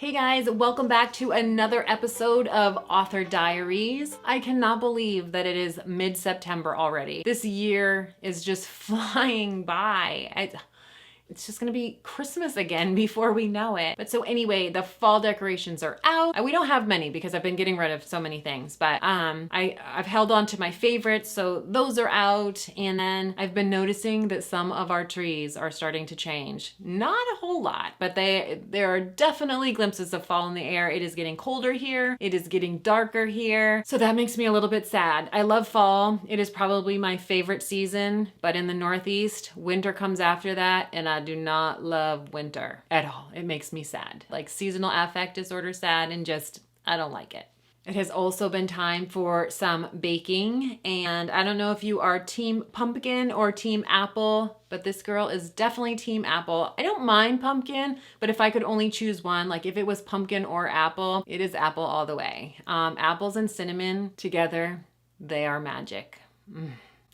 Hey guys, welcome back to another episode of Author Diaries. I cannot believe that it is mid-September already. This year is just flying by. It's just gonna be Christmas again before we know it. But so anyway, the fall decorations are out. We don't have many because I've been getting rid of so many things, but I've held on to my favorites, so those are out. And then I've been noticing that some of our trees are starting to change. Not a whole lot, but there are definitely glimpses of fall in the air. It is getting colder here. It is getting darker here. So that makes me a little bit sad. I love fall. It is probably my favorite season, but in the Northeast, winter comes after that, and I do not love winter at all. It makes me sad. Like seasonal affect disorder sad, and just, I don't like it. It has also been time for some baking, and I don't know if you are team pumpkin or team apple, but this girl is definitely team apple. I don't mind pumpkin, but if I could only choose one, like if it was pumpkin or apple, it is apple all the way. Apples and cinnamon together, they are magic.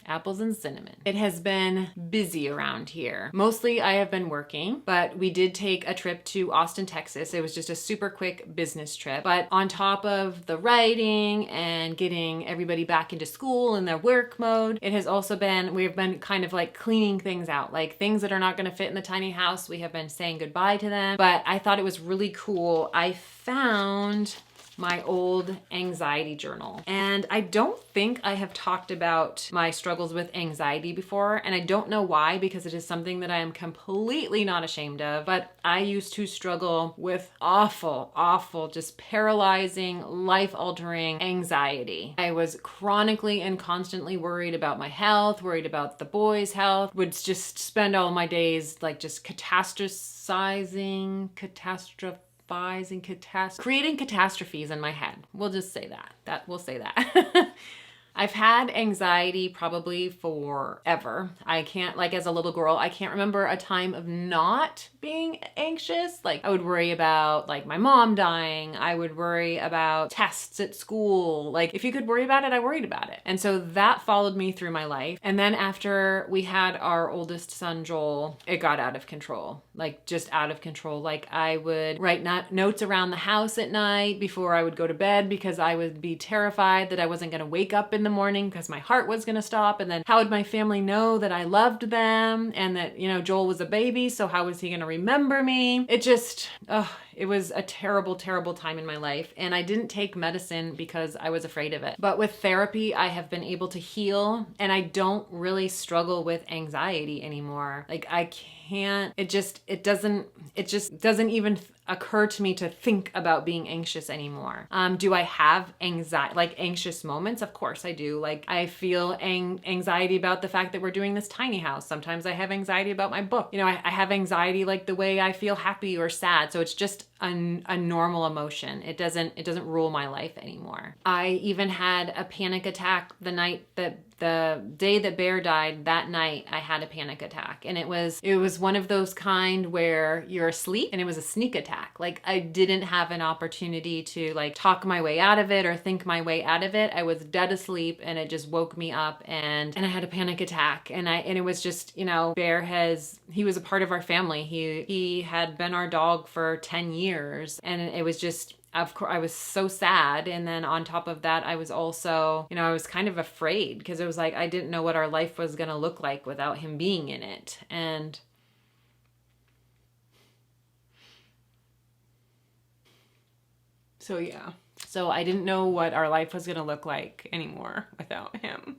Apples and cinnamon. It has been busy around here. Mostly I have been working, but we did take a trip to Austin, Texas. It was just a super quick business trip. But on top of the writing and getting everybody back into school and their work mode, it has also been, we've been kind of like cleaning things out, like things that are not gonna fit in the tiny house. We have been saying goodbye to them, but I thought it was really cool. I found my old anxiety journal. And I don't think I have talked about my struggles with anxiety before, and I don't know why, because it is something that I am completely not ashamed of, but I used to struggle with awful, just paralyzing, life-altering anxiety. I was chronically and constantly worried about my health, worried about the boys' health, would just spend all my days like just creating catastrophes in my head. We'll just say that. We'll say that. I've had anxiety probably forever. I can't, like as a little girl, I can't remember a time of not being anxious. Like I would worry about like my mom dying. I would worry about tests at school. Like if you could worry about it, I worried about it. And so that followed me through my life. And then after we had our oldest son, Joel, it got out of control. Like just out of control. Like I would write notes around the house at night before I would go to bed because I would be terrified that I wasn't going to wake up in the morning because my heart was going to stop. And then how would my family know that I loved them and that, you know, Joel was a baby, so how was he going to remember me? It just, it was a terrible time in my life. And I didn't take medicine because I was afraid of it. But with therapy, I have been able to heal, and I don't really struggle with anxiety anymore. Like I can't, it just doesn't even occur to me to think about being anxious anymore. Do I have anxious moments? Of course I do. Like I feel anxiety about the fact that we're doing this tiny house. Sometimes I have anxiety about my book. You know, I have anxiety like the way I feel happy or sad. So it's just a normal emotion. It doesn't rule my life anymore. I even had a panic attack the day that Bear died. That night I had a panic attack, and it was one of those kind where you're asleep and it was a sneak attack. Like I didn't have an opportunity to like talk my way out of it or think my way out of it. I was dead asleep and it just woke me up, and I had a panic attack, and it was just, you know, Bear he was a part of our family. He had been our dog for 10 years, and it was just, of course, I was so sad. And then on top of that, I was also, you know, I was kind of afraid because it was like, I didn't know what our life was going to look like without him being in it. And so, yeah. So I didn't know what our life was going to look like anymore without him.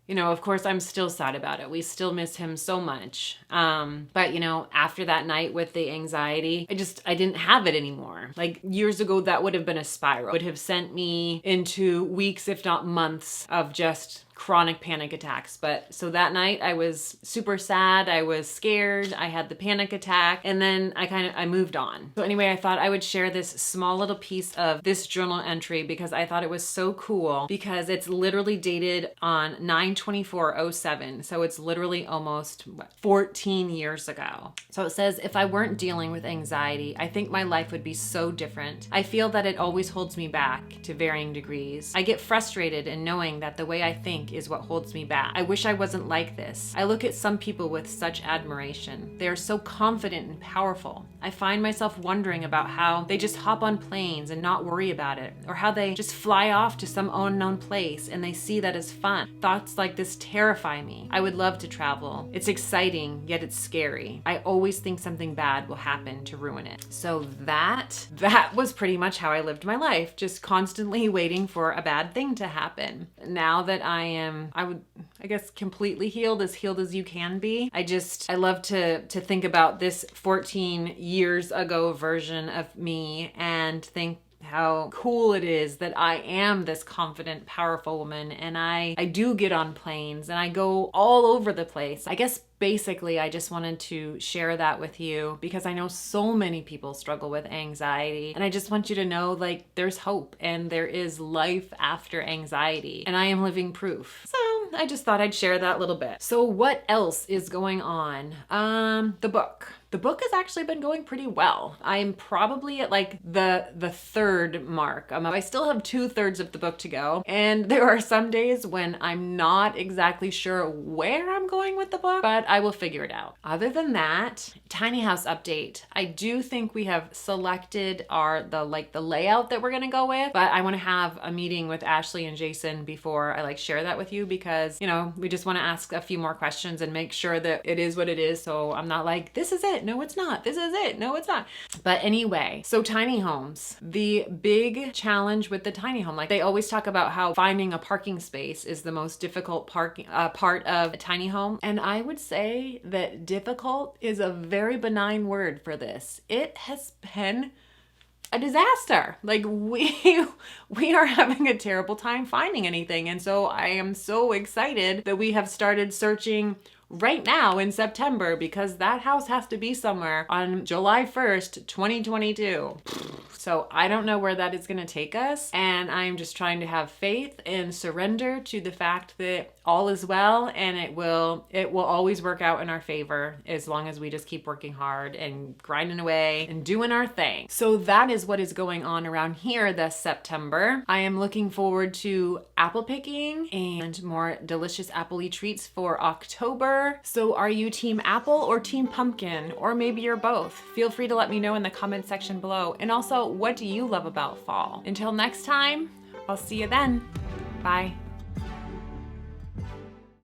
You know, of course, I'm still sad about it. We still miss him so much. But, you know, after that night with the anxiety, I didn't have it anymore. Like years ago, that would have been a spiral. It would have sent me into weeks, if not months, of just chronic panic attacks. But so that night I was super sad. I was scared. I had the panic attack, and then I moved on. So anyway, I thought I would share this small little piece of this journal entry because I thought it was so cool, because it's literally dated on 9/24/07. So it's literally almost 14 years ago. So it says, if I weren't dealing with anxiety, I think my life would be so different. I feel that it always holds me back to varying degrees. I get frustrated in knowing that the way I think think is what holds me back. I wish I wasn't like this. I look at some people with such admiration. They are so confident and powerful. I find myself wondering about how they just hop on planes and not worry about it, or how they just fly off to some unknown place and they see that as fun. Thoughts like this terrify me. I would love to travel. It's exciting, yet it's scary. I always think something bad will happen to ruin it. So that was pretty much how I lived my life, just constantly waiting for a bad thing to happen. Now that I guess completely healed as you can be, I love to think about this 14 years ago version of me and think how cool it is that I am this confident, powerful woman, and I do get on planes and I go all over the place. I guess basically I just wanted to share that with you because I know so many people struggle with anxiety, and I just want you to know, like, there's hope and there is life after anxiety, and I am living proof. So I just thought I'd share that little bit. So what else is going on? The book. The book has actually been going pretty well. I'm probably at like the third mark. I still have 2/3 of the book to go. And there are some days when I'm not exactly sure where I'm going with the book, but I will figure it out. Other than that, tiny house update. I do think we have selected the layout that we're gonna go with, but I wanna have a meeting with Ashley and Jason before I share that with you because, we just wanna ask a few more questions and make sure that it is what it is. So I'm not like, this is it. No, it's not. This is it. No, it's not. But anyway, so tiny homes. The big challenge with the tiny home, they always talk about how finding a parking space is the most difficult part of a tiny home. And I would say that difficult is a very benign word for this. It has been a disaster. We are having a terrible time finding anything. And so I am so excited that we have started searching right now in September, because that house has to be somewhere on July 1st, 2022. So I don't know where that is going to take us. And I'm just trying to have faith and surrender to the fact that all is well, and it will always work out in our favor as long as we just keep working hard and grinding away and doing our thing. So that is what is going on around here this September. I am looking forward to apple picking and more delicious apple-y treats for October. So are you team apple or team pumpkin? Or maybe you're both. Feel free to let me know in the comment section below. And also, what do you love about fall? Until next time, I'll see you then. Bye.